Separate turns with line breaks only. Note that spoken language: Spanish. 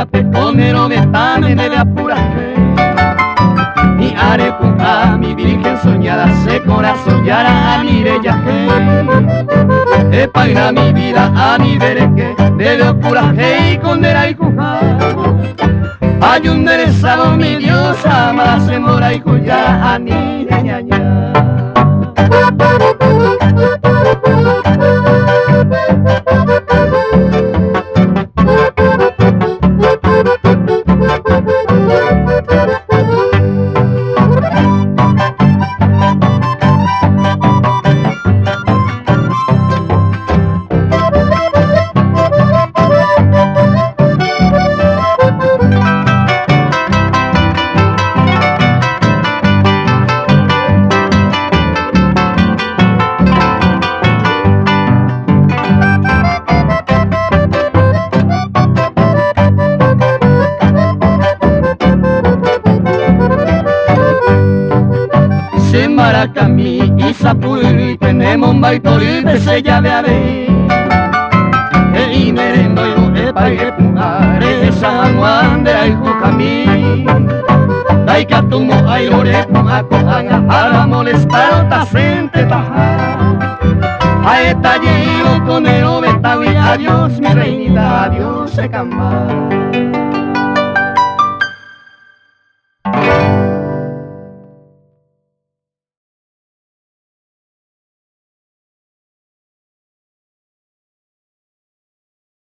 te comero metame me de apuraje. Mi arepuja, mi virgen soñada, se corazón yara a mi bellaje. Paina mi vida a mi bereque, de apuraje y condera y cuja. Hay un derezado mi diosa, amada se mora y cuya a mi ñaña. Maracami y Sapuri tenemos un baitolí de sella de ave. Y merendo y lo pague pungare San Juan de Ayucamí. Daikatumo ay ore pumacoanga para molestar otra gente baja. A estallido con el obetawi, adiós mi reinita, adiós se camba.